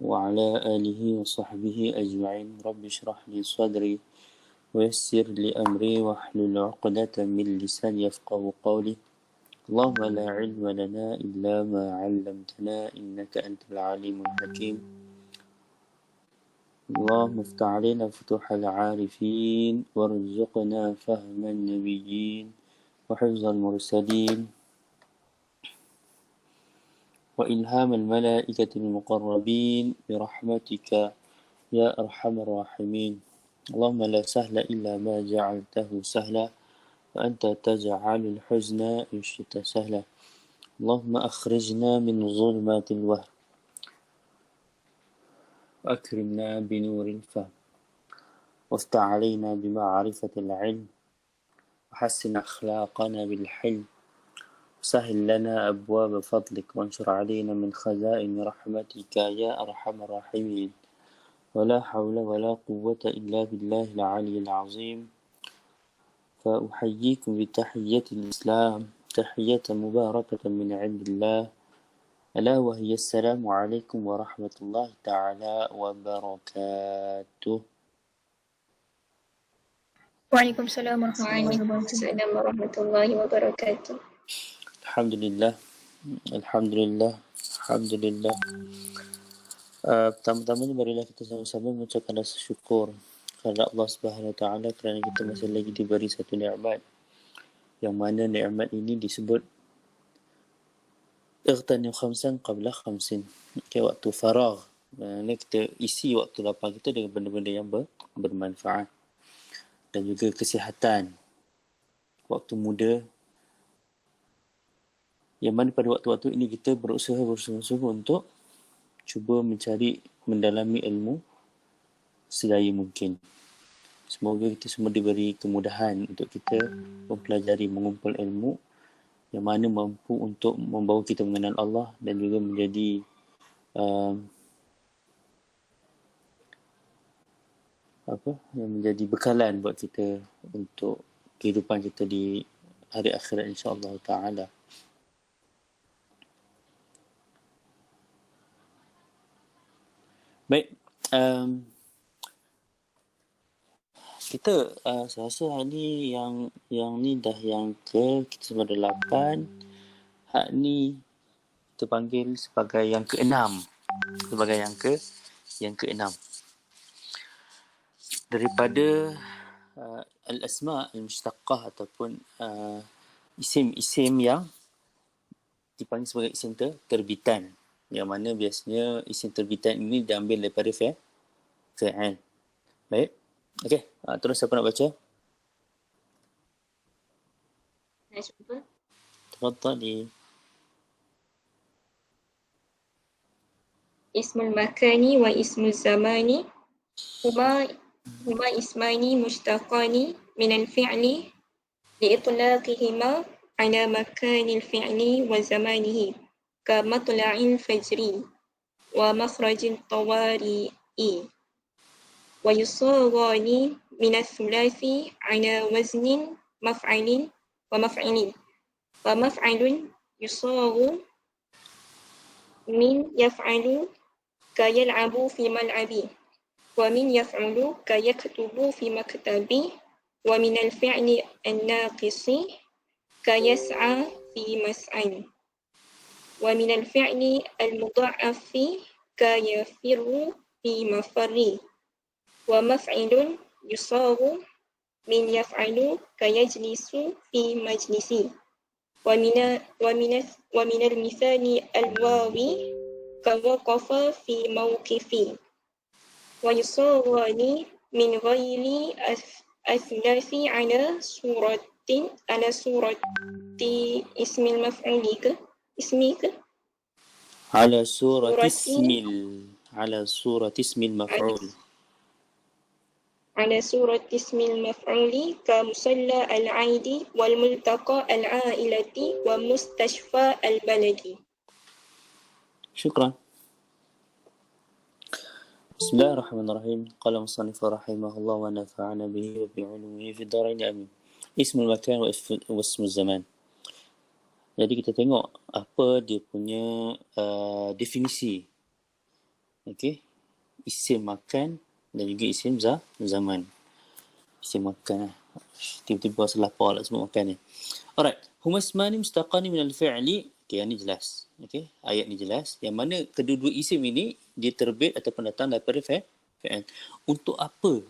وعلى آله وصحبه أجمعين. رب اشرح لي صدري ويسر لي أمري واحلل عقدة من لساني يفقه قولي. اللهم لا علم لنا إلا ما علمتنا إنك أنت العليم الحكيم. اللهم افتح علينا فتوح العارفين وارزقنا فهم النبيين وحفظ المرسلين وإلهام الملائكة المقربين برحمتك يا أرحم الراحمين. اللهم لا سهل إلا ما جعلته سهلا وأنت تجعل الحزن إن شئت سهلا. اللهم أخرجنا من ظلمات الوهم وأكرمنا بنور الفهم وافتح علينا بمعرفة العلم وحسن أخلاقنا بالحلم وسهل لنا أبواب فضلك وانشر علينا من خزائن رحمتك يا أرحم الراحمين. ولا حول ولا قوة إلا بالله العلي العظيم. فأحييكم بتحية الإسلام تحية مباركة من عند الله ألا وهي السلام عليكم ورحمة الله تعالى وبركاته. Waalaikumsalam warahmatullahi wabarakatuh. Waalaikumsalam warahmatullahi wabarakatuh. الحمد لله الحمد لله الحمد لله. Pertama-tama marilah kita sama-sama mengucapkan rasa syukur kepada Allah Subhanahu Wa Taala kerana kita masih lagi diberi satu nikmat, yang mana nikmat ini disebut اغتنم خمسا قبل خمسين. Waktu faragh, ini kita isi waktu lapang kita dengan benda-benda yang bermanfaat, dan juga kesihatan, waktu muda, yang mana pada waktu-waktu ini kita berusaha untuk cuba mencari, mendalami ilmu sedaya mungkin. Semoga kita semua diberi kemudahan untuk kita mempelajari, mengumpul ilmu yang mana mampu untuk membawa kita mengenal Allah dan juga menjadi yang menjadi bekalan buat kita untuk kehidupan kita di hari akhirat insya-Allah taala. Baik, kita saya rasa hari ni yang ni dah yang kita sudah ada 8. Hak ni kita panggil sebagai yang ke-6. Sebagai yang ke-6. Daripada al-asma' al-mushtaqqah ataupun isim-isim yang dipanggil sebagai isim terbitan. Yang mana biasanya isim terbitan ini diambil daripada fi'il. Baik. Okey, terus siapa nak baca? Saya cuba. Tafadhali. Ismul makani wa ismul zamani huma ismani mushtaqani min al-fi'li li'itlaqihima ala makanil fi'li wa zamanihi ka matla'il fajri wa makhrajil tawari'i wa yusagani min al-thulathi ala waznin maf'alin wa maf'ilin wa maf'alun yusagu min yaf'alu ka yal'abu fi mal'abi wa min yaf'alu ka yaktubu fi maktabi wa min al-fi'li an-naqisi ka yas'a fi mas'al wa min al-fi'li al-mudha'afi ka yafirru fi mafarri wa maf'ilun yusagu min yaf'alu ka yajlisu fi majlisi wa min al-mithali al-wawi ka waqafa fi mawqifi wa yusawani min ghairi ath-thalathi ala surati ismil maf'uli ke ismi ke ala surati ismil maf'ul على سورة اسم المفعول كمصلى العيد والملتقى العائلة ومستشفى البلد. شكرا. بسم الله الرحمن الرحيم. قال المصنف رحمه الله ونفعنا به وبعلومه في الدارين آمين. اسم المكان واسم الزمان. Jadi kita tengok apa dia punya definisi Okey. Isim makan dan juga isim zaman. Isim makan lah. Tiba-tiba salah apa lah sebut makan ni. Alright. Huma ismani mustaqani min al-fi'li. Okey, yang ni jelas. Okey, ayat ni jelas. Yang mana kedua-dua isim ini dia terbit ataupun datang daripada fi'il. Untuk apa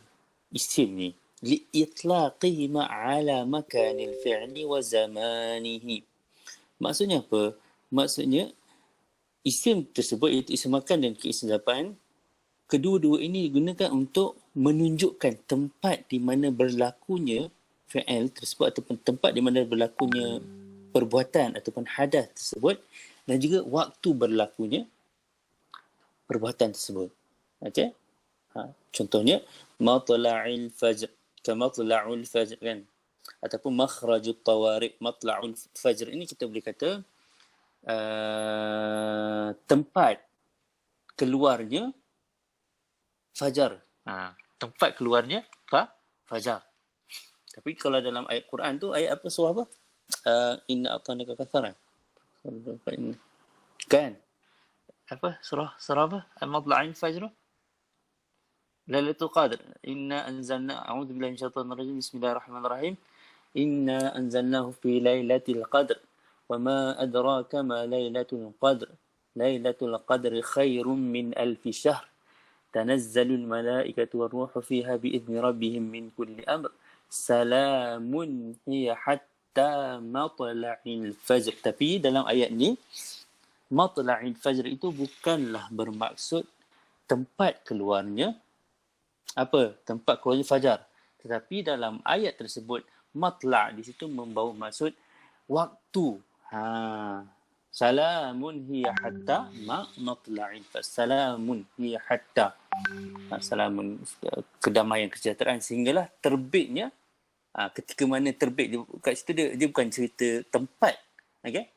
isim ni? Li'itlaqihi ma'ala makanil fi'li wa zamanihi. Maksudnya apa? Maksudnya isim tersebut iaitu isim makan dan isim zaman, kedua-dua ini digunakan untuk menunjukkan tempat di mana berlakunya fi'il tersebut ataupun tempat di mana berlakunya perbuatan ataupun hadas tersebut dan juga waktu berlakunya perbuatan tersebut. Okey? Contohnya matla'il fajr, kamatla'ul fajr kan, ataupun makhrajut tawariq, matla'ul fajr. Ini kita boleh kata tempat keluarnya fajar. Tempat keluarnya fajar. Tapi kalau dalam ayat Quran tu, ayat apa, surah apa? Inna a'tanaka katsara. Kan? Apa? Surah apa? Matla'il fajr. Lailatul Qadr. Inna anzalna, a'udzu billahi minasyaitonir rajim. Bismillahirrahmanirrahim. Inna anzalnahu fi lailatul qadr. وما أدراك ما ليلة القدر ليلة القدر خير من ألف شهر تنزل الملائكة والروح فيها بإذن ربهم من كل أمر سلام هي حتى مطلع الفجر. Tapi dalam ayat ni matla'il fajr itu bukanlah bermaksud tempat keluarnya tempat keluarnya fajar, tetapi dalam ayat tersebut matla' di situ membawa maksud waktu. Salamun hiya hatta matla'il fajr. Salamun hiya hatta. Salamun, kedamaian, kesejahteraan, sehinggalah terbitnya. Ketika mana terbit, kat situ dia bukan cerita tempat. Okey?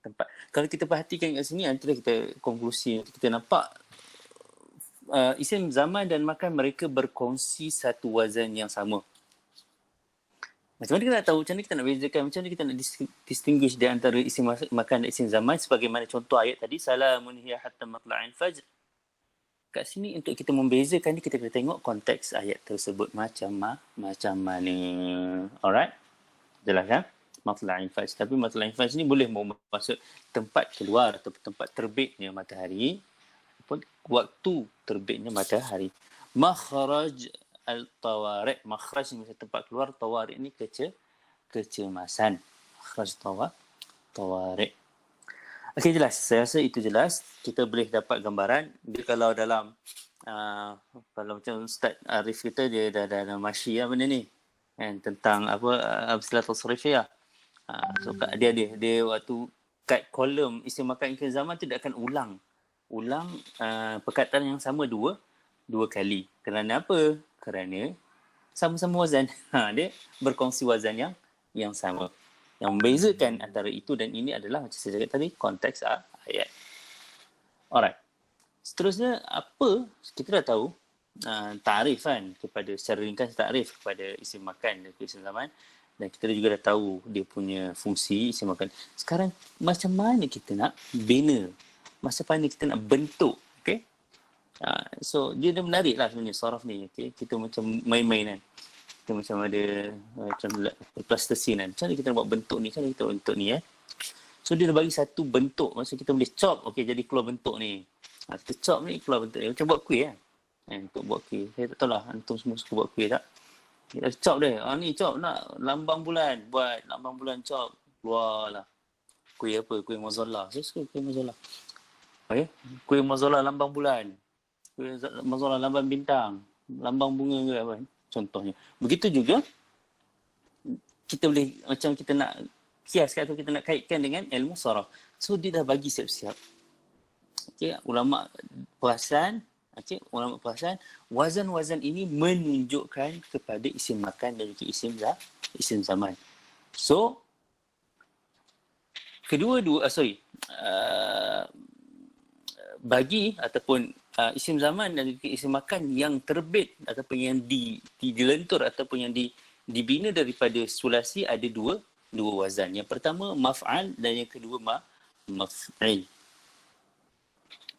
Tempat. Kalau kita perhatikan kat sini, antara kita konklusi, kita nampak isim zaman dan makan mereka berkongsi satu wazan yang sama. Macam mana kita nak tahu, macam mana kita nak bezakan, macam mana kita nak distinguish di antara isim makan dan isim zaman, sebagaimana contoh ayat tadi, salamun hiya hatta matla'il fajr. Kat sini untuk kita membezakan ni, kita kena tengok konteks ayat tersebut macam mana. Alright? Jelas kan? Matla'il fajr. Tapi matla'il fajr ni boleh maksud tempat keluar atau tempat terbitnya matahari ataupun waktu terbitnya matahari. Makhraj al-tawariq. Makhraj ni macam tempat keluar, tawariq ni kecemasan. Makhraj tawariq. Okey, jelas. Saya rasa itu jelas. Kita boleh dapat gambaran. Dia kalau dalam kalau macam Ustaz Arif kita, dia dah masyi benda ni. Tentang amsilatul sarifiyah. So dia waktu kat kolom isim makan isim zaman tu dia akan ulang perkataan yang sama dua kali. Kerana apa? Kerana sama-sama wazan. Dia berkongsi wazan yang sama. Yang membezakan antara itu dan ini adalah macam saya cakap tadi, konteks ayat. Alright. Seterusnya, apa kita dah tahu ta'rif kan, secara ringkas ta'rif kepada isim makan dan isim zaman, dan kita juga dah tahu dia punya fungsi isim makan. Sekarang macam mana kita nak bina, macam mana kita nak bentuk, okay? So dia menarik lah sebenarnya saraf ni, okay? Kita macam main-main kan, kita macam ada macam plastician kan, macam mana kita nak buat bentuk ni, macam mana kita buat bentuk ni So dia dah bagi satu bentuk, maksud kita boleh chop, okay, jadi keluar bentuk ni. Kita chop ni keluar bentuk ni, macam buat kuih kan. Untuk buat kuih, saya tak tahu lah antum semua suka buat kuih tak. Kita chop dia, ni chop nak lambang bulan, buat lambang bulan chop, keluar lah kuih apa, kuih mozzarella. Saya suka kuih mozzarella. Okay, kuih mozzarella lambang bulan, kuih mozzarella lambang bintang, lambang bunga ke apa, contohnya. Begitu juga kita boleh macam kita nak kiaskan atau kita nak kaitkan dengan ilmu saraf. So dia dah bagi siap-siap. Okay, ulama perasan, wazan-wazan ini menunjukkan kepada isim makan dan juga isim zaman. So bagi ataupun isim zaman dan juga isim makan yang terbit ataupun yang dilentur ataupun yang dibina daripada sulasi ada dua wazan. Yang pertama maf'al dan yang kedua maf'il.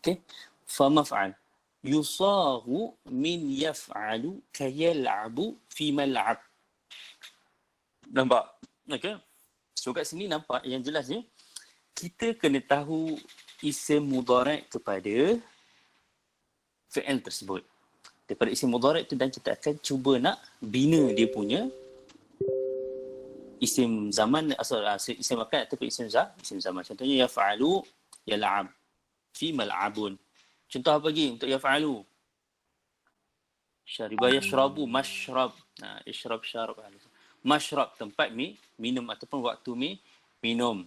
Okey, fa maf'al. Yusagu min yaf'alu kayal'abu fi mal'ab. Nampak? Okay. So kat sini nampak yang jelasnya kita kena tahu isim mudhari' kepada fi'il tersebut. Daripada isim mudhari' tu, dan kita akan cuba nak bina dia punya isim zaman, isim makan ataupun isim zaman. Contohnya yaf'alu yal'ab fi mal'abun. Contoh apa lagi untuk yaf'alu? Syariba yashrabu mashrab. Ishrab syarab. Mashrab tempat minum ataupun waktu minum.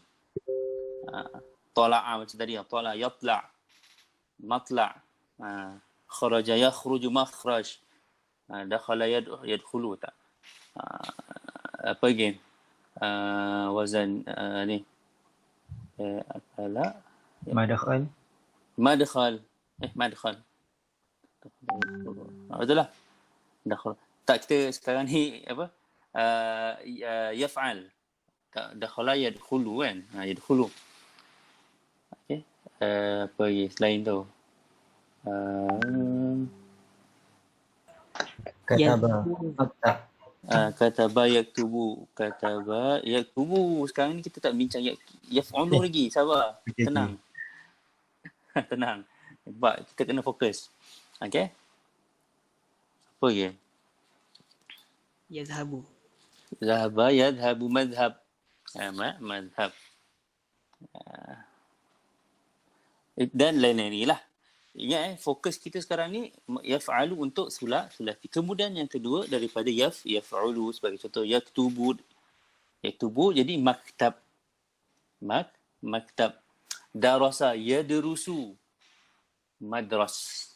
Tala'a macam tadi, tala yatla' matla'. Kharaja yakhruju makhraj. Dakhala yadkhulu tak. Apa lagi? Wazan ni. Akala. Madkhal. Madkhal. Madkhal. Betul lah. Dakhal. Tak, kita sekarang ni apa? Yaf'al. Dakhala yadkhulu kan. Yadkhulu. Okey. Apa lagi selain tu? Kataba. Kataba yaktubu. Kataba yaktubu. Sekarang ni kita tak bincang yaf'alu lagi. Sabar. Okay, Tenang. Tenang. Sebab kita kena fokus. Okey. Apa lagi? Yadhabu. Zahaba yadhabu madhab. Madhab. Dan lain-lain lah. Ingat fokus kita sekarang ni yaf'alu untuk sulati. Kemudian yang kedua daripada yaf'ulu sebagai contoh yaktubu jadi maktab. Maktab. Darasa yadrusu madras.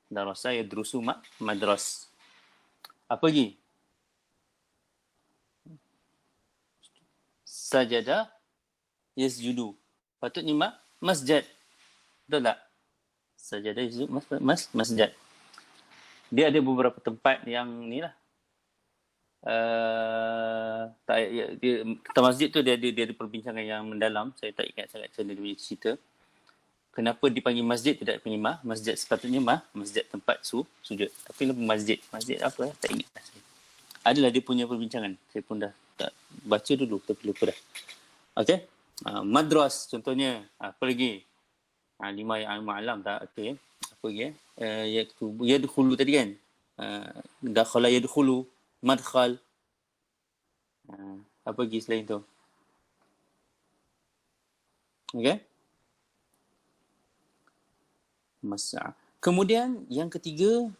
Darasa yadrusu madras. Apa lagi? Sajada yasjudu. Patutnya masjid. Betul tak? Sajada yasjudu masjid. Dia ada beberapa tempat yang ni lah. Kata masjid tu dia ada perbincangan yang mendalam. Saya tak ingat sangat macam mana dia punya cerita. Kenapa dipanggil masjid, tidak dipanggil masjid? Sepatutnya masjid tempat sujud. Tapi lebih masjid apa? Tak ingat lah saya. Adalah dia punya perbincangan. Saya pun dah tak baca dulu tapi lupa dah. Okey. Madras contohnya. Apa lagi? 5 yang ma'alam tak? Okey. Apa lagi? Yadkhulu tadi kan? Dakhala yadkhulu. Madkhal. Apa lagi selain tu? Okey. Mas'a. Kemudian yang ketiga,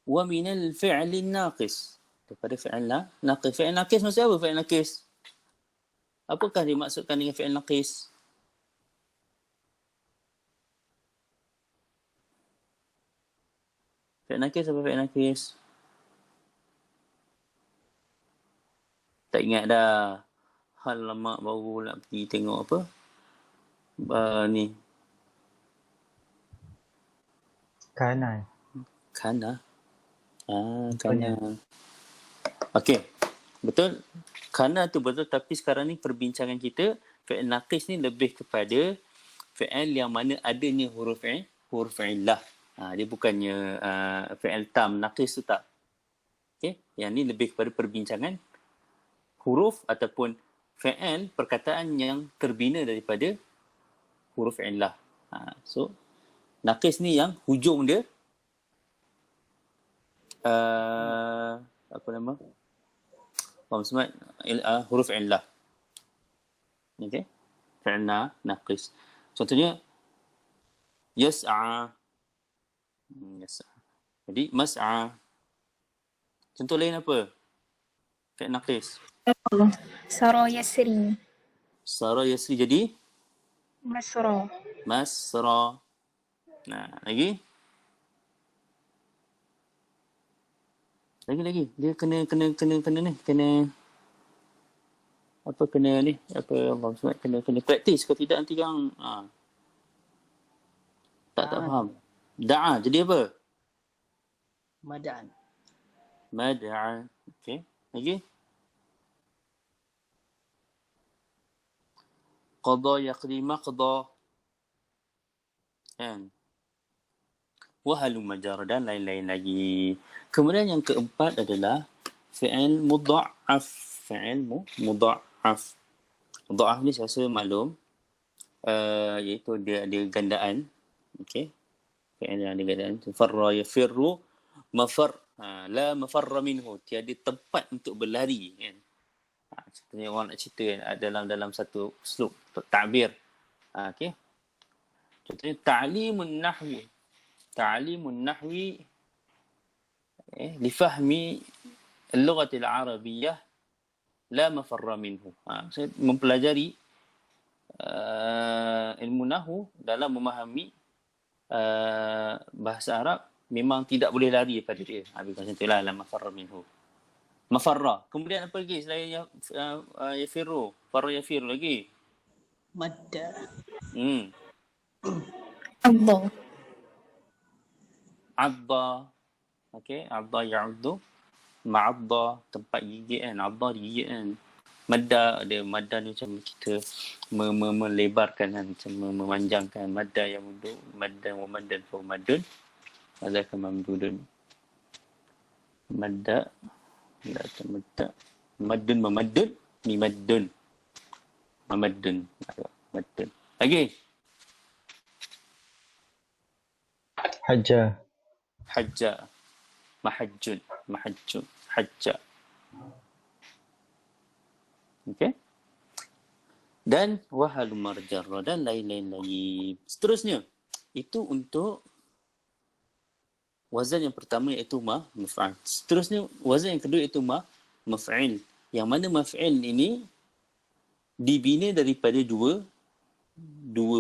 wa minal fi'lin naqis. Daripada fi'il naqis. Fi'il naqis maksud apa fi'il naqis? Apakah dimaksudkan dengan fi'il naqis? Fi'il naqis apa fi'il naqis? Tak ingat dah. Alamak, baru nak pergi tengok apa? Ni. Kana. Kana. Kana. Okey. Betul. Kana tu betul, tapi sekarang ni perbincangan kita fi'il naqis ni lebih kepada fi'il yang mana adanya huruf illah. Dia bukannya fi'il tam naqis tu tak. Okey. Yang ni lebih kepada perbincangan huruf ataupun fi'il perkataan yang terbina daripada huruf illah. So naqis ni yang hujung dia apa nama? Maksud huruf illah. Okey. Fi'il naqis. Contohnya yas'a. Yas'a. Jadi mas'a. Contoh lain apa? Fi'il naqis. Sara yasri. Sara yasri jadi Masra. masra. Lagi? Lagi. Dia kena ni. Kena ni. Maksud kena praktis. Kalau tidak nanti yang tak faham. Da'a. Jadi apa? Mada'an. Mad'a. Okey. Lagi? Qada yaqdi maqda. Kan? Wahalumma jar dan lain-lain lagi. Kemudian yang keempat adalah fi'il mudha'af. Fi'il mudha'af. Mudha'af ni saya rasa maklum. Iaitu dia ada gandaan. Okey. Fi'il yang ada gandaan. Farra yafirru mafar. La mafarra minhu. Tiada tempat untuk berlari. Kan? Contohnya orang nak cerita dalam satu uslub ta'bir. Okey. Contohnya ta'limun nahwi. Ta'limun nahwi lifahmi al-lughah al-arabiyyah la mafarra minhu. Saya mempelajari ilmu nahwu dalam memahami bahasa Arab memang tidak boleh lari daripada dia. Habis macam itulah la mafarra minhu. Mafarra. Kemudian apa lagi selain yafiru? Farra yafiru lagi. Madda. Allah. Adda. Okey, adda ya'uddu. Ma'adda, tempat gigit kan. Adda digigit kan. Madda, ada madda ni macam kita melebarkan kan, macam memanjangkan. Madda yang mudu, madda wa maddan fa maddun. Madda ka mamdudun. Madda, madda, maddun mamaddun, mimaddun. Mamaddun. Maddun. Lagi. Hajjah. Hajja. Mahajjun. Mahajjun. Hajja. Okey. Dan wahalumma jarra dan lain-lain lagi. Seterusnya, itu untuk wazan yang pertama iaitu maf'al. Seterusnya, wazan yang kedua iaitu maf'il. Yang mana maf'il ini dibina daripada dua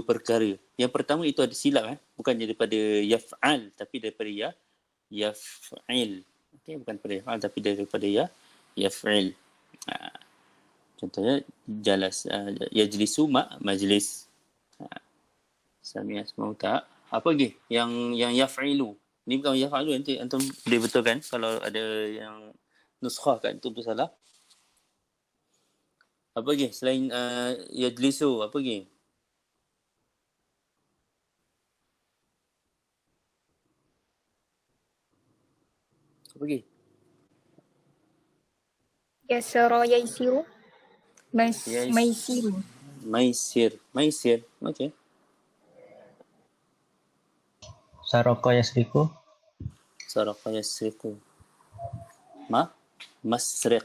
perkara. Yang pertama itu ada silap, bukan daripada yaf'al tapi daripada yaf'il. Okey, bukan daripada yaf'al tapi daripada yaf'il. Contohnya jalas yajlisu majlis. Sami asma'u ta. Apa lagi yang yaf'ilu? Ni bukan yaf'alu, nanti antum boleh betulkan kalau ada yang nuskhah kat antum tu salah. Apa lagi selain yajlisu, apa lagi? Apa lagi? Yasara yaisiru. Yes. Maisiru. Maisir. Okey. Saraka yasriku. Saraqa yasriqu. Masriq.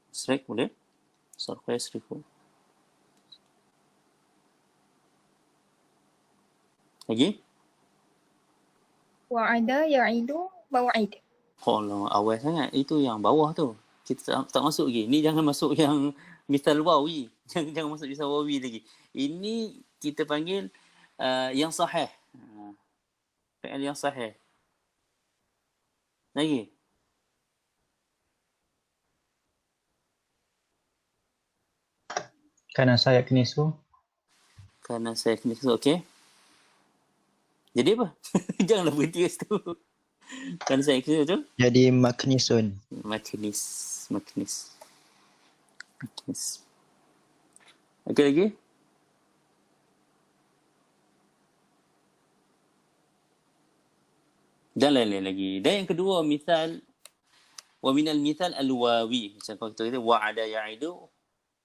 Masriq boleh? Saraqa yasriqu. Lagi? Wa'ada ya'idu maw'id. Allah, awal sangat. Itu yang bawah tu. Kita tak masuk lagi. Ni jangan masuk yang misal wawi. Jangan masuk misal wawi lagi. Ini kita panggil yang sahih. Fi'il yang sahih. Lagi? Kana saya knisu. Kerana saya kena kesal. Okey. Jadi apa? Janganlah berhenti kat situ. Kerana saya kena betul? Jadi maknisun. Maknis. Okey lagi? Dan lain-lain lagi. Dan yang kedua, misal wa minal mithal al-wawi. Macam kalau kita kata wa'ada ya'idu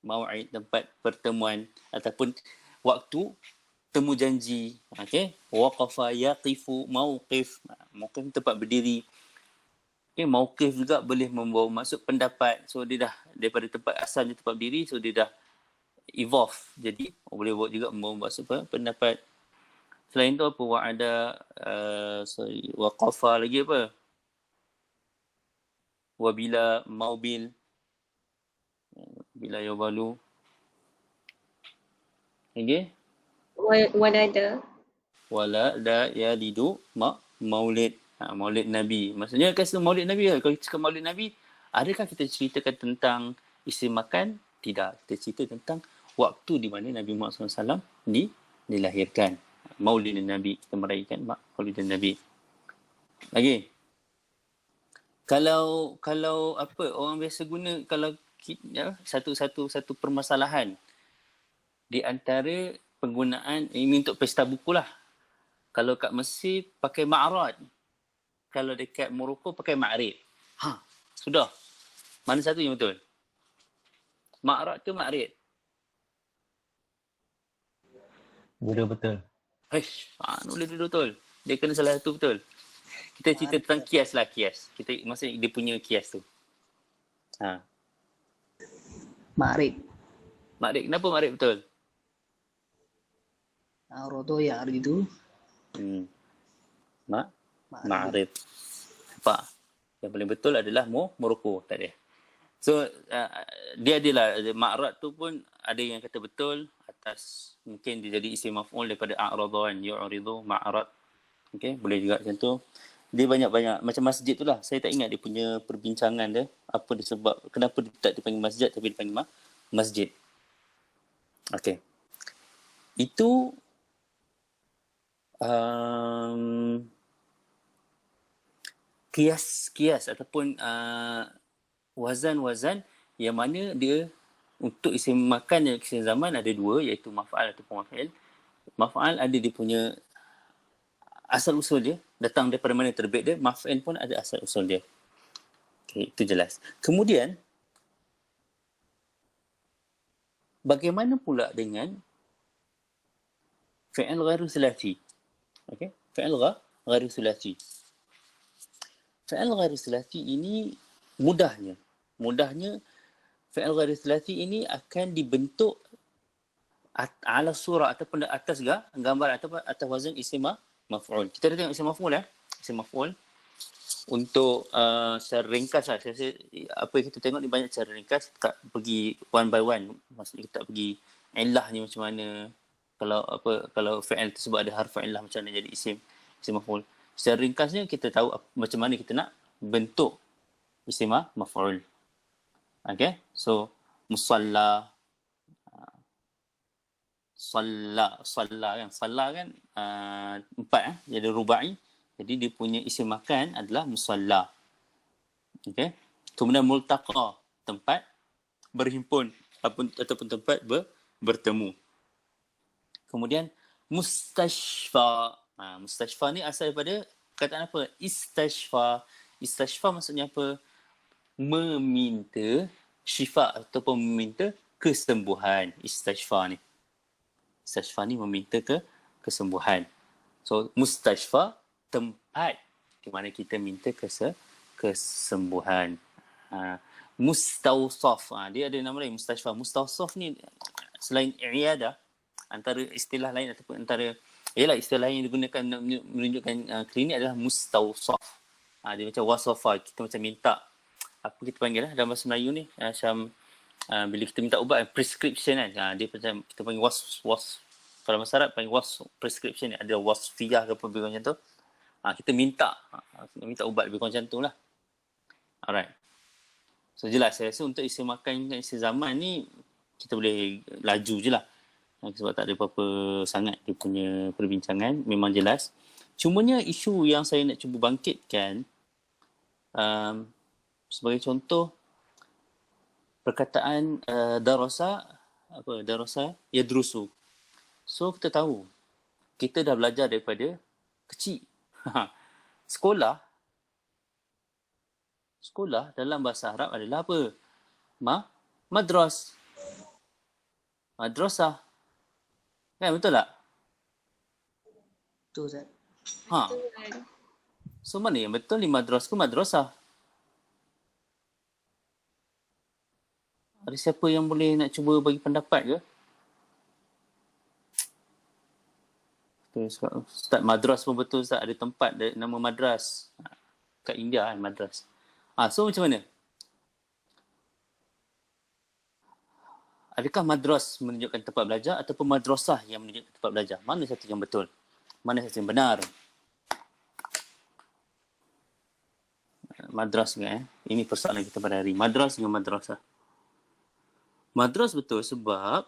mau'id, tempat pertemuan ataupun waktu temu janji. Okey. Waqafa yaqifu mauqif. Mauqif tempat berdiri. Okey, mauqif juga boleh membawa maksud pendapat. So dia dah daripada tempat asalnya tempat berdiri, so dia dah evolve. Jadi boleh buat juga membawa maksud pendapat. Selain tu apa? Wa'ada waqafa lagi apa? Wabila maubil. Bila yawalu. Lagi? Walada. Wala da yalidu maulid. Maulid Nabi. Maksudnya kasih maulid Nabi lah. Kalau kita cakap maulid Nabi, adakah kita ceritakan tentang isteri makan? Tidak. Kita cerita tentang waktu di mana Nabi Muhammad SAW dilahirkan. Maulid Nabi. Kita meraihkan maulid Nabi. Lagi? Kalau apa orang biasa guna, kalau satu permasalahan di antara penggunaan ini untuk pesta buku lah. Kalau kat Mesir pakai ma'rad. Kalau dekat Morocco pakai ma'rid. Sudah. Mana satu yang betul? Ma'rad ke ma'rid? Dua betul. Nulis dulu betul. Dia kena salah satu betul. Kita cerita tentang kias lah, kias. Maksudnya dia punya kias tu. Ma'rib. Ma'rid, kenapa ma'rid betul? Rodo ya itu. Ma'rid. Nampak? Yang paling betul adalah Morocco. Tak ada. So, dia adalah, ma'rad tu pun ada yang kata betul atas, mungkin dia jadi isim maf'ul daripada a'radan, yu'ridu, ma'rad. Okay, boleh juga macam tu. Dia banyak-banyak, macam masjid tu lah. Saya tak ingat dia punya perbincangan dia. Apa dia sebab, kenapa dia tak dipanggil masjid tapi dipanggil masjid. Okay. Itu kias ataupun wazan-wazan yang mana dia untuk isim makan dan isim zaman ada dua, iaitu maf'al ataupun maf'il. Maf'al ada dia punya asal usul dia, datang daripada mana terbit dia. Maf'il pun ada asal usul dia. Okay, itu jelas. Kemudian bagaimana pula dengan fi'il ghairu sulasi? Okey, fi'il ghairu sulasi. Fi'il ghairu sulasi ini mudahnya fi'il ghairu sulasi ini akan dibentuk ala surah ataupun atas gambar ataupun atas wazan isim maf'ul. Kita dah tengok isim maf'ul isim maf'ul untuk secara ringkas lah. Saya apa yang kita tengok ni banyak secara ringkas, tak pergi one by one. Maksudnya kita tak pergi ilahnya macam mana, kalau fi'il tersebut ada harf illah macam mana jadi isim maf'ul. Secara ringkasnya kita tahu macam mana kita nak bentuk isim maf'ul. Okay, so musalla, salla kan empat, jadi rubai. Jadi dia punya isim makan adalah musalla. Okay, kemudian multaqa, tempat berhimpun ataupun tempat bertemu. Kemudian mustashfa. Mustashfa ni asal daripada kataan apa? Istashfa maksudnya apa? Meminta syifa ataupun meminta kesembuhan. Istashfa ni meminta kesembuhan. So mustashfa, tempat di mana kita minta kesembuhan. Mustawsaf, dia ada nama lain, mustashfa. Mustawsaf ni selain i'yadah, antara istilah lain ataupun antara istilah yang digunakan menunjukkan klinik adalah mustawsaf. Dia macam wasafa, kita macam minta, apa kita panggil dalam bahasa Melayu ni, macam bila kita minta ubat, prescription kan. Dia macam kita panggil kalau masyarakat panggil prescription, ada wasfiyah ke apa macam tu. Kita minta ubat lebih kurang macam tu lah. Alright. So jelas, saya rasa untuk isim makan dan isim zaman ni kita boleh laju je lah. Sebab tak ada apa-apa sangat dia punya perbincangan. Memang jelas. Cumanya isu yang saya nak cuba bangkitkan, sebagai contoh, perkataan darasa yadrusu. So kita tahu, kita dah belajar daripada kecil. Sekolah dalam bahasa Arab adalah apa? Madrasah. Kan, betul tak? Betul, Ustaz. So mana yang betul ni, madras ke madrasah? Ada siapa yang boleh nak cuba bagi pendapat ke? Ustaz, madras pun betul Ustaz, ada tempat nama madras. Kat India kan, madras. So macam mana? Adakah madras menunjukkan tempat belajar ataupun madrasah yang menunjukkan tempat belajar? Mana satu yang betul? Mana satu yang benar? Madras ke? Ini persoalan kita pada hari. Madras dengan madrasah. Madras betul sebab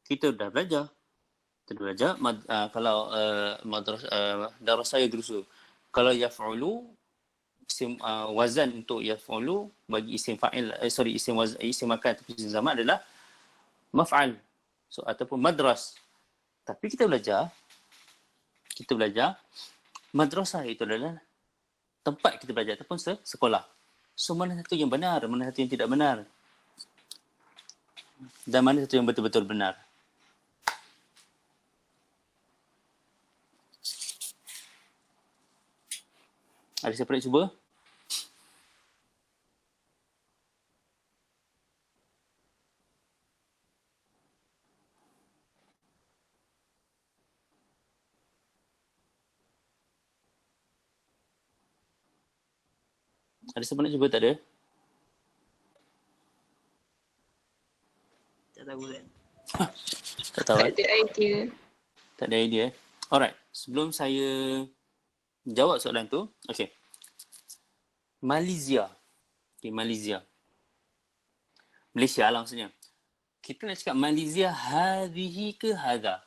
kita dah belajar. Kalau darasa yadrusu. Kalau yaf'ulu, isim wazan untuk yaf'ulu bagi isim fa'il, isim makan atau isim zaman adalah maf'al. So ataupun madras. Tapi kita belajar madrasah itu adalah tempat kita belajar ataupun sekolah. So mana satu yang benar, mana satu yang tidak benar. Dan mana satu yang betul-betul benar. Ada siapa nak cuba? Ada siapa nak cuba? Tak ada? Tak tahu kan. Tak tahu. Tak ada idea. Tak ada idea. Alright. Sebelum saya jawab soalan tu. Okay. Malaysia. Okay, Malaysia. Malaysia lah maksudnya. Kita nak cakap Malaysia hadhihi ke hadha?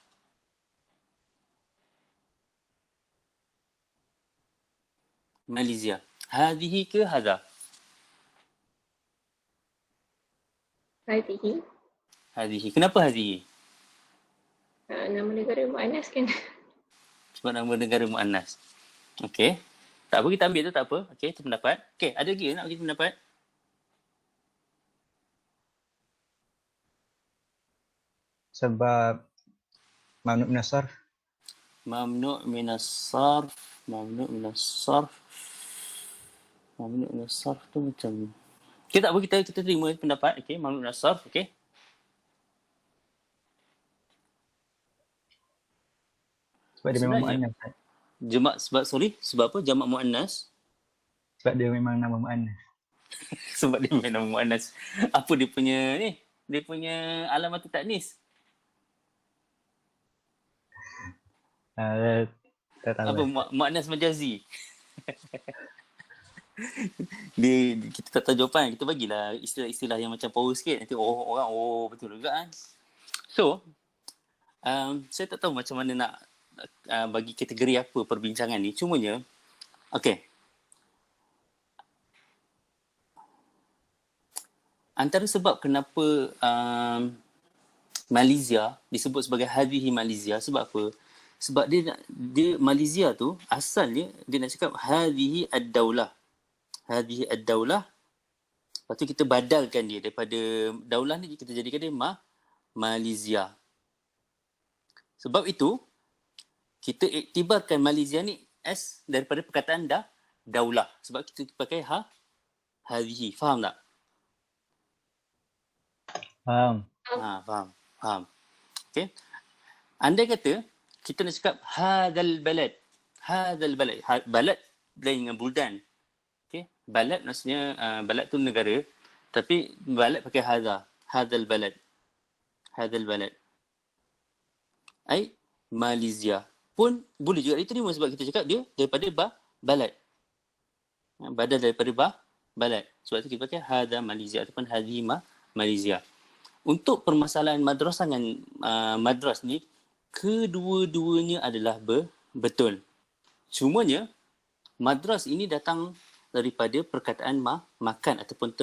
Malaysia. Hadhihi ke hadha? Hadihi. Hadhihi. Kenapa hadhihi? Nama negara muannas kan? Sebab nama negara muannas. Okey. Tak apa, kita ambil tu, tak apa. Okey, itu pendapat. Okey, ada lagi nak bagi pendapat? Sebab mamnu' min as-sarf. Mamnu' min as-sarf. Mamnu' min as-sarf. Mamnu' min as-sarf tu macam... Okey, tak apa, kita terima pendapat. Okey, mamnu' min as-sarf. Okey. Sebab dia memang Sebenarnya, mu'annas. sebab apa? Jamak muannas. Sebab dia memang nama mu'annas. Sebab dia main nama muannas. Apa dia punya ni? Dia punya alamat taknis. Tak tahu. Apa muannas majazi? Kita tak tahu jawapan. Kita bagilah istilah-istilah yang macam power sikit. Nanti orang betul juga kan. So, saya tak tahu macam mana nak bagi kategori apa perbincangan ni. Cumanya, okey. Antara sebab kenapa Malaysia disebut sebagai hadhihi Malaysia, sebab apa? Sebab dia Malaysia tu asalnya dia nak cakap hadhihi ad-daulah. Hadhihi ad-daulah. Lepas tu kita badalkan dia daripada daulah ni, kita jadikan dia Malaysia. Sebab itu kita iktibarkan Malaysia ni as daripada perkataan daulah. Sebab kita pakai hadhihi. Faham tak? Faham. Faham. Okey. Andai kata kita nak cakap hadzal balad. Hadzal balad. Balad lain dengan buldan. Okey. Balad maksudnya balad tu negara, tapi balad pakai hadza. Hadzal balad. Hadzal balad. Ai Malaysia pun boleh juga diterima sebab kita cakap dia daripada balad. Badal daripada balad. Sebab tu kita pakai hadza Malaysia ataupun hadhi Malaysia. Untuk permasalahan madrasah dengan madras ni, kedua-duanya adalah betul. Cumanya, madras ini datang daripada perkataan makan ataupun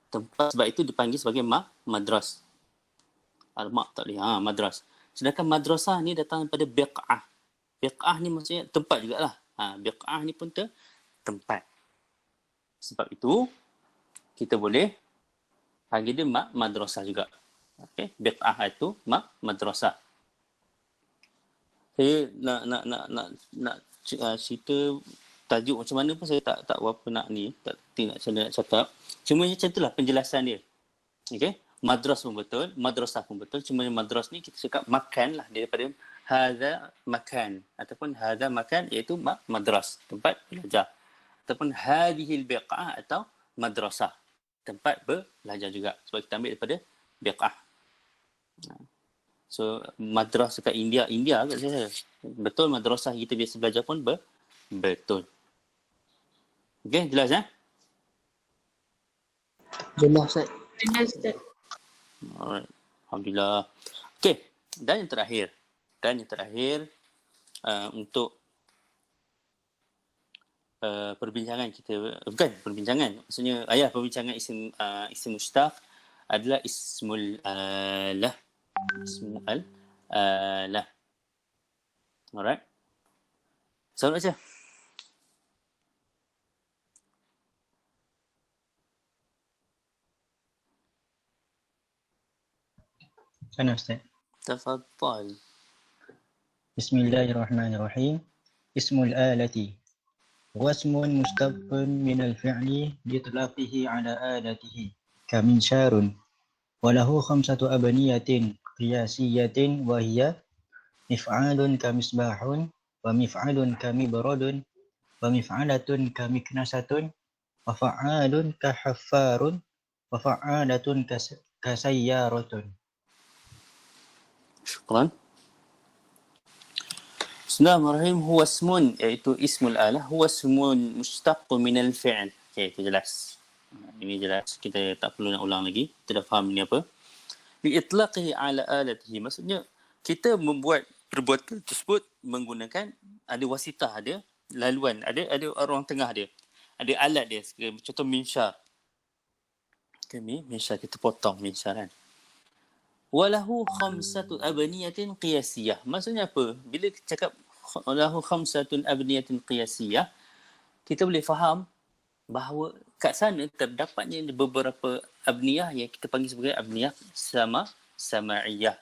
tempat. Sebab itu dipanggil sebagai madras. Al-mak tak boleh. Madras. Sedangkan madrasah ni datang daripada biq'ah. Biq'ah ni maksudnya tempat jugalah. Biq'ah ni pun tempat. Sebab itu, kita boleh panggil dia madrasah juga. Okey, biq'ah itu madrasah. Saya nak cerita tajuk macam mana pun saya tak berapa nak ni, tak nak cakap. Cuma macam itulah penjelasan dia. Okey, madras pun betul, madrasah pun betul. Cuma madras ni kita cakap makan lah daripada hadza makan ataupun hadza makan, iaitu madras, tempat belajar. Ataupun hadhil biq'ah atau madrasah, tempat belajar juga. Sebab kita ambil daripada biq'ah. So madras dekat India kat saya. Betul, madrasah kita biasa belajar pun betul. Okey, jelas ya? Jelas Ustaz. Jelas Ustaz. Alright. Alhamdulillah. Okey, dan yang terakhir untuk perbincangan kita, bukan perbincangan, maksudnya perbincangan isim mustaq adalah ismul alah. Ismu al-alah. Alright. Soalan baca. Sana Ustaz. Tafadhal. Bismillahirrahmanirrahim. Ismul alati. Wasmun mustaqqun minal fi'li litlaqihi ala alatihi. Kaminsharun. Walahu khamsatu abniyatin qiyasiyatin wa hiya mif'alun kamisbahun wa mif'alun kamibradun wa mif'alatun kamiknasatun wa fa'alun kahaffarun wa fa'alatun kasayyaratun. Syukran. Bismillahirrahmanirrahim. Huwa ismun, iaitu ismul alah. Huwa ismun mustaqqun minal fi'l. Okay, itu jelas. Ini jelas. Kita tak perlu nak ulang lagi. Kita dah faham ni apa. Li'itlaqihi ala alatihi. Maksudnya, kita membuat perbuatan tersebut menggunakan, ada wasitah, ada laluan, ada orang tengah dia. Ada alat dia. Contoh minsyar. Okay, minsyar. Kita potong minsyar kan. Walahu khamsatu abniyatin qiyasiyah. Maksudnya apa? Bila kita cakap walahu khamsatun abniyatin qiyasiyah, kita boleh faham bahawa kat sana terdapatnya beberapa abniyah yang kita panggil sebagai abniyah sama'iyah.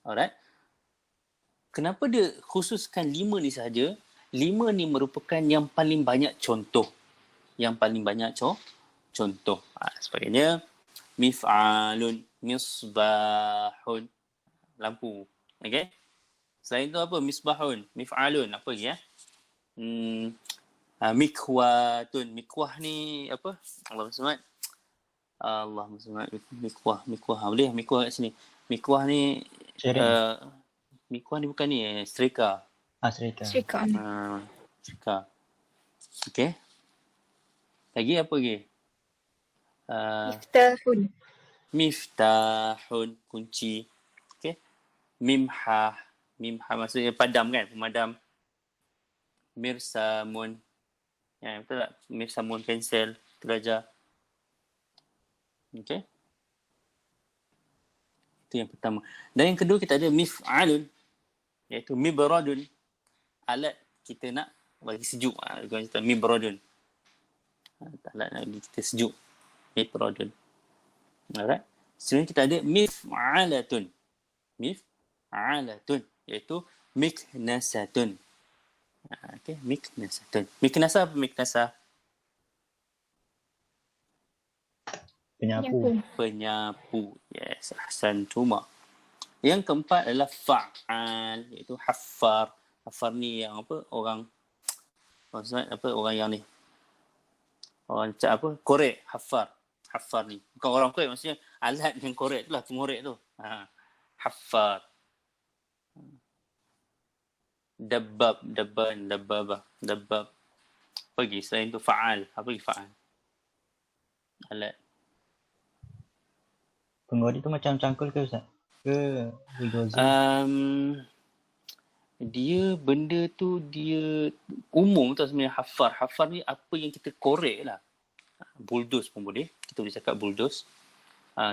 Alright. Kenapa dia khususkan 5 ni sahaja? 5 ni merupakan yang paling banyak contoh. Yang paling banyak contoh. Sebagainya mif'alun, misbahun, lampu. Okey. Selain tu apa? Misbahun, mif'alun, apa lagi ya? Mikwatun. Mikwah ni apa? Allah SWT. Allah SWT. Mikwah. Boleh mikwah kat sini. Mikwah ni mikwah ni bukan ni, setrika. Setrika. Setrika. Okey. Lagi apa lagi? Miftahun. Miftahun, kunci. Okey. Mimhah maksudnya padam kan, pemadam. Mirsamun. Ya, betul tak? Mirsamun, pensel, telajar. Okey. Itu yang pertama. Dan yang kedua kita ada mif'alun, iaitu mibradun. Alat kita nak bagi sejuk. Kita mibradun. Alat nak bagi kita sejuk. Mibradun. Alright. Sebenarnya kita ada mif'alatun. Mif'alatun, iaitu miknasatun. Okey, miknasatun. Miknasah apa miknasah? Penyapu. Yes, ahsantuma. Yang keempat adalah fa'al, iaitu haffar. Haffar ni yang apa? Orang yang ni. Orang apa? Korek, haffar. Haffar ni. Bukan orang korek, maksudnya alat yang korek tu lah, pengorek tu. Haffar. Dabbab. Apa lagi? Selain tu fa'al. Apa lagi fa'al? Alat. Pengorek tu macam cangkul ke Ustaz? Ke bulldozer? Dia benda tu dia umum tau sebenarnya haffar. Haffar ni apa yang kita korek lah. Bulldoze pun boleh. Kita boleh cakap bulldoze.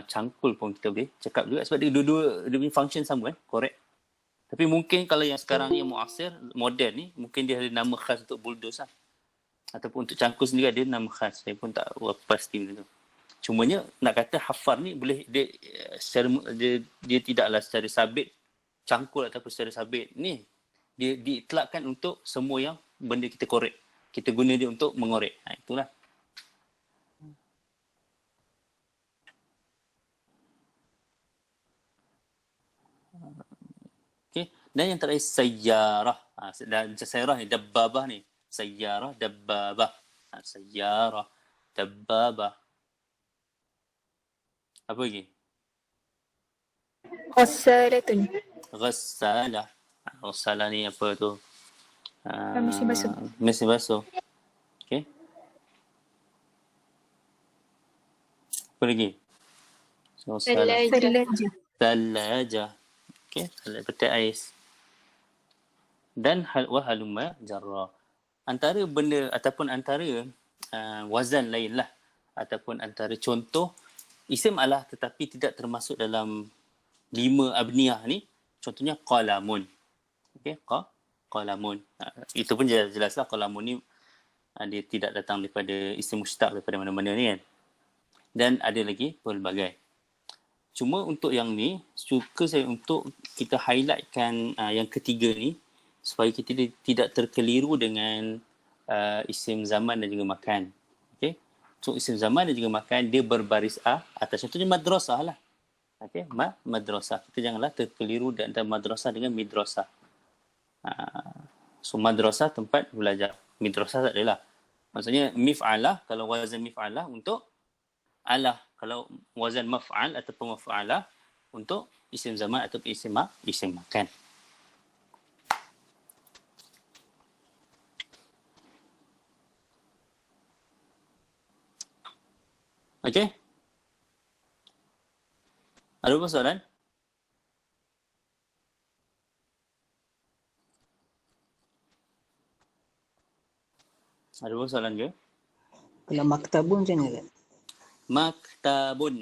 Cangkul pun kita boleh cakap juga. Sebab dia dua-dua dia punya function sama kan. Correct. Tapi mungkin kalau yang sekarang ni yang muasir, moden ni, mungkin dia ada nama khas untuk bulldoze lah. Ataupun untuk cangkul sendiri ada nama khas. Saya pun tak pasti benda tu. Cumanya nak kata haffar ni boleh dia tidaklah secara sabit cangkul ataupun secara sabit ni. Dia diitlakkan untuk semua yang benda kita korek. Kita guna dia untuk mengorek. Itulah. Okay. Dan yang terakhir sayyarah. Dan sayyarah ni, dabbabah ni. Sayyarah, dabbabah. Sayyarah, dabbabah. Apa lagi? Ghassalatun. Ghassalah. Ghassalah ni apa tu? Mesin basuh. Mesin basuh. Okay. Apa lagi? Thalaja. Okay. Peti ais. Dan halumma jarra. Antara benda ataupun antara wazan lain lah. Ataupun antara contoh isim alah tetapi tidak termasuk dalam 5 abniyah ni, contohnya qalamun. Okey, qalamun. Itu pun jelaslah qalamun ni dia tidak datang daripada isim mushtaq daripada mana-mana ni kan. Dan ada lagi pelbagai. Cuma untuk yang ni, suka saya untuk kita highlightkan yang ketiga ni supaya kita tidak terkeliru dengan isim zaman dan juga makan. Okey. So isim zaman dan juga makan dia berbaris atas. Contohnya madrasah lah. Okey, madrasah. Kita janganlah terkeliru antara madrasah dengan midrasah. So madrasah tempat belajar. Midrasah tak adalah. Maksudnya mif'alah, kalau wazan mif'alah untuk alah, kalau wazan maf'al ataupun maf'alah untuk isim zaman atau isim makan. Okey? Ada apa soalan? Ada apa soalan ke? Kalau maktabun macam mana, Ustaz? Maktabun.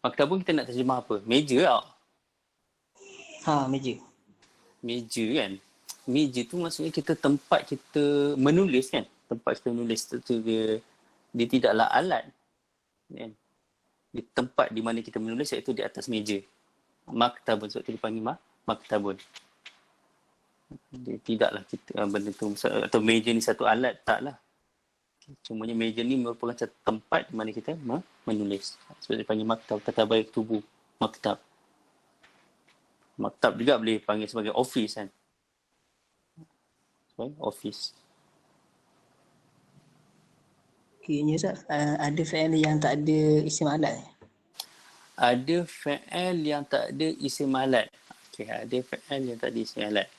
Maktabun kita nak terjemah apa? Meja tak? Meja. Meja kan? Meja tu maksudnya kita tempat kita menulis kan? Tempat kita menulis tu dia tidaklah alat. Kan? Di tempat di mana kita menulis iaitu di atas meja. Maktabun, sebab tu dipanggil maktabun. Dia tidaklah kita benda tu atau meja ni satu alat, taklah. Cumanya meja ni merupakan satu tempat di mana kita menulis. Sebab dipanggil maktab, kataba yaktubu, maktab. Maktab juga boleh panggil sebagai office kan. Sebagai office. Kiranya Ustaz, ada fi'il yang tak ada isim alat. Ada fi'il yang tak ada isim alat. Okey, ada fi'il yang tak ada isim alat.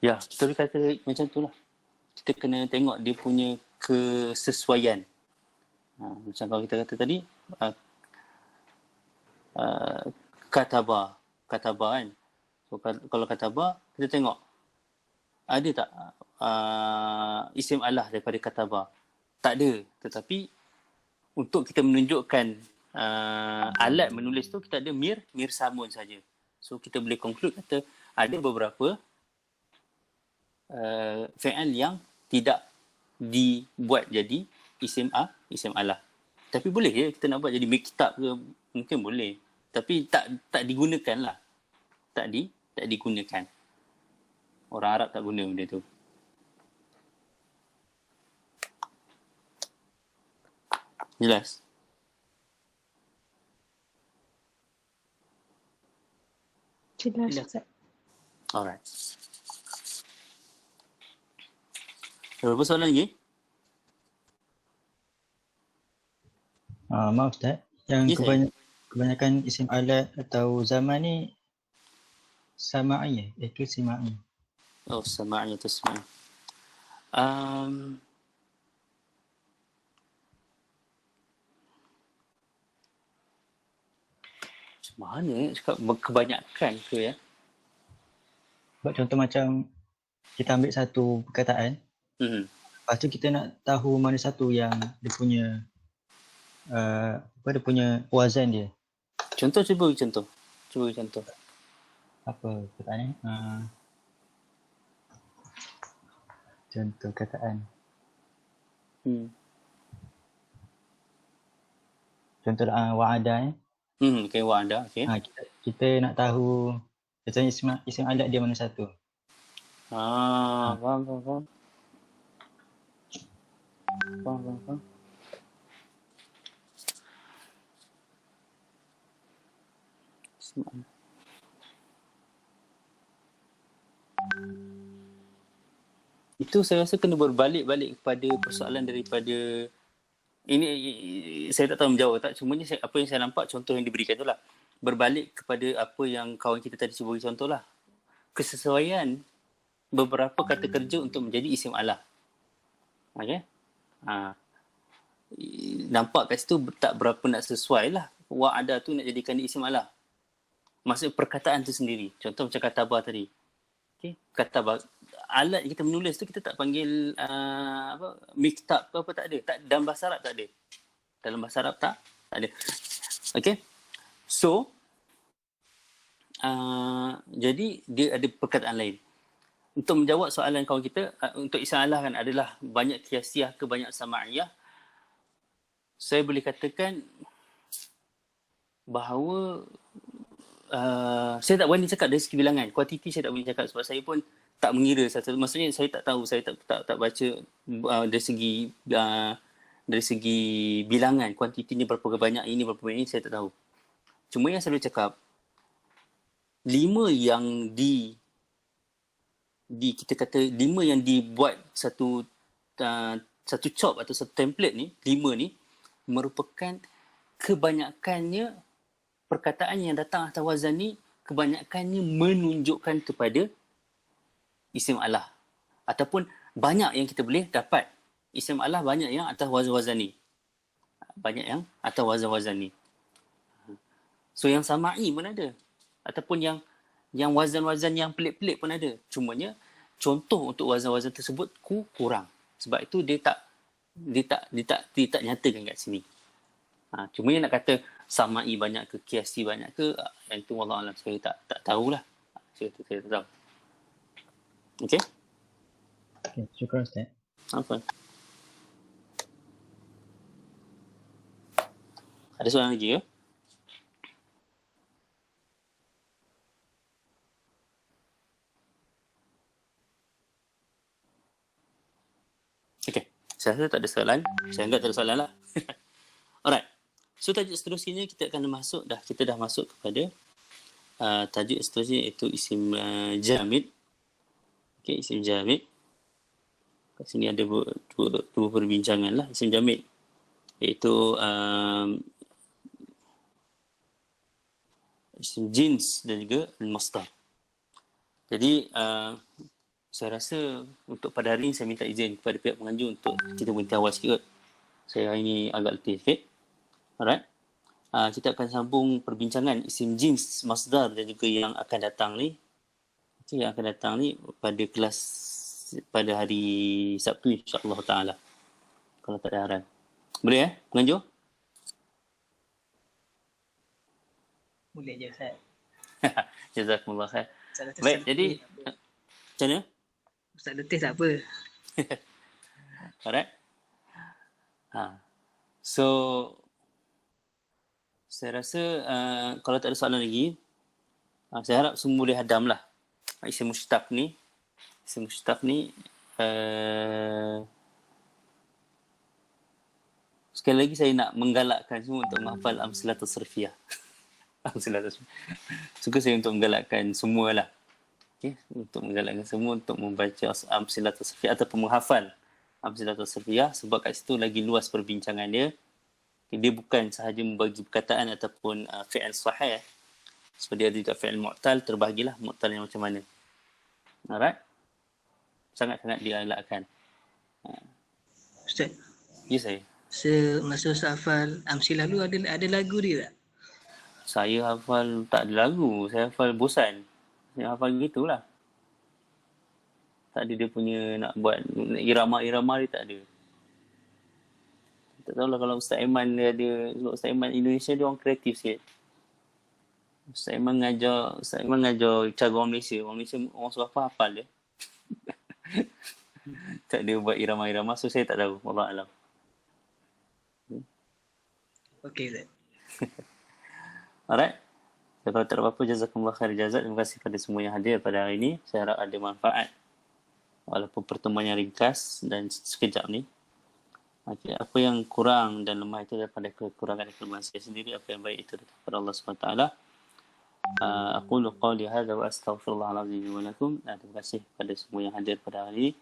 Ya, betul kata macam tu lah. Kita kena tengok dia punya kesesuaian. Macam kalau kita kata tadi, kataba kan. So, kalau kataba, kita tengok ada tak isim alah daripada kataba? Tak ada. Tetapi untuk kita menunjukkan alat menulis tu, kita ada mirsamun saja. So kita boleh conclude kata ada beberapa fi'il yang tidak dibuat jadi isim alah. Tapi boleh ya kita nak buat jadi miktab ke, mungkin boleh. Tapi tak digunakan lah. Tak digunakan. Orang Arab tak guna benda tu. Jelas? Jelas, Ustaz. Alright. Ada apa soalan lagi? Maaf Ustaz, yang Yes, kebanyakan isim alat atau zaman ni sama'i itu sima'i. Oh, sama'nya atau sama'i. Macam mana cakap kebanyakan ke ya? Sebab contoh macam kita ambil satu perkataan, lepas tu kita nak tahu mana satu yang dia punya dia punya wazan dia. Cuba bagi contoh. Apa perkataan ni? Contoh kataan. Contoh wa'ada Okay, wa'ada. Okay. Kita nak tahu contohnya isim alat dia mana satu. Faham. Itu saya rasa kena berbalik-balik kepada persoalan daripada ini, saya tak tahu menjawab tak, cumanya apa yang saya nampak contoh yang diberikan tu lah, berbalik kepada apa yang kawan kita tadi cuba bagi contoh lah, kesesuaian beberapa kata kerja untuk menjadi isim alah. Okay? Nampak kat situ tak berapa nak sesuai lah, wa'ada tu nak jadikan dia isim alah. Maksud perkataan tu sendiri. Contoh macam katabah tadi. Okay, katabah. Alat kita menulis tu kita tak panggil miktab apa tak ada. Dalam bahasa Arab tak ada. Dalam bahasa Arab tak ada. Okay. So, jadi dia ada perkataan lain. Untuk menjawab soalan kawan kita, untuk isim Allah kan adalah banyak kiasiah ke banyak sama'iyah. Saya boleh katakan bahawa saya tak berani cakap dari segi bilangan. Kuantiti saya tak boleh cakap sebab saya pun tak mengira. Maksudnya saya tak tahu, saya tak baca dari segi bilangan. Kuantiti ni berapa banyak, ini berapa banyak, ini saya tak tahu. Cuma yang saya boleh cakap, 5 yang kita kata 5 yang dibuat satu chop atau satu template ni, 5 ni merupakan kebanyakannya perkataan yang datang atas wazan ni kebanyakannya menunjukkan kepada isim Allah. Ataupun banyak yang kita boleh dapat isim Allah banyak yang atas wazan-wazan ni. Banyak yang atas wazan-wazan ni. So yang sama'i pun ada. Ataupun yang wazan-wazan yang pelik-pelik pun ada. Cumanya contoh untuk wazan-wazan tersebut kurang. Sebab itu dia tak nyatakan kat sini. Cuma yang nak kata sama'i banyak ke, kiasi banyak ke, yang itu wallah alam saya tak tahulah. Saya tak tahu. Okey? Okay, syukur Ustaz. Apa? Ada soalan lagi ke? Okey. Saya rasa tak ada soalan. Saya anggap tak ada soalan lah. Alright. So tajuk seterusnya kita dah masuk kepada tajuk seterusnya iaitu isim jamid. Okey, isim jamid. Kat sini ada dua perbincangan lah isim jamid. Iaitu isim jins dan juga al-masdar. Jadi saya rasa untuk pada hari ini saya minta izin kepada pihak penganjur untuk kita berhenti awal sikit. Saya hari ini agak letih sikit. Alright. Kita akan sambung perbincangan isim jins, masdar dan juga yang akan datang ni. Okay, yang akan datang ni pada kelas pada hari Sabtu insya-Allah taala. Kalau tak ada haran. Boleh penganjur? Boleh je Ustaz. Jazakumullah khair. Baik, jadi macam mana? Ustaz letih tak apa. Alright. So saya rasa kalau tak ada soalan lagi, saya harap semua boleh hadam lah. Isim mushtaq ni sekali lagi saya nak menggalakkan semua untuk menghafal amsilatus sarfiyah. Suka saya untuk menggalakkan semualah. Okay? Untuk menggalakkan semua untuk membaca amsilatus sarfiyah ataupun menghafal amsilatus sarfiyah sebab kat situ lagi luas perbincangan dia. Dia bukan sahaja membagi perkataan ataupun fi'il sahih. Sebab dia ada juga fi'il mu'tal, terbahagilah mu'tal yang macam mana. Alright? Sangat-sangat digalakkan. Ustaz. Ya saya. Masa Ustaz hafal Amsi lalu ada lagu dia tak? Saya hafal tak ada lagu. Saya hafal bosan. Saya hafal gitulah. Tak ada dia punya nak buat irama-irama dia tak ada. Tak tahulah kalau Ustaz Aiman dia ada. Ustaz Aiman Indonesia dia orang kreatif sikit. Ustaz Aiman mengajar cara orang Malaysia. Orang Malaysia orang suruh hafal dia. Tak ada buat irama-irama. So saya tak tahu. Wallah alam. Okey Ustaz. Alright. Kalau tak ada apa-apa, jazakumullah khair jazak. Terima kasih kepada semua yang hadir pada hari ini. Saya harap ada manfaat. Walaupun pertemuan yang ringkas dan sekejap ni. Okay. Apa yang kurang dan lemah itu daripada kekurangan dan kelemahan saya sendiri. Apa yang baik itu daripada Allah SWT. Aqulu qawli hadha wa astaghfirullahaladzim wa lakum. Terima kasih kepada semua yang hadir pada hari ini.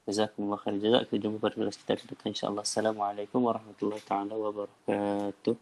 Jazakumullah khair jazak. Kita jumpa pada kelas kita akan datang insyaAllah. Assalamualaikum warahmatullahi wabarakatuh.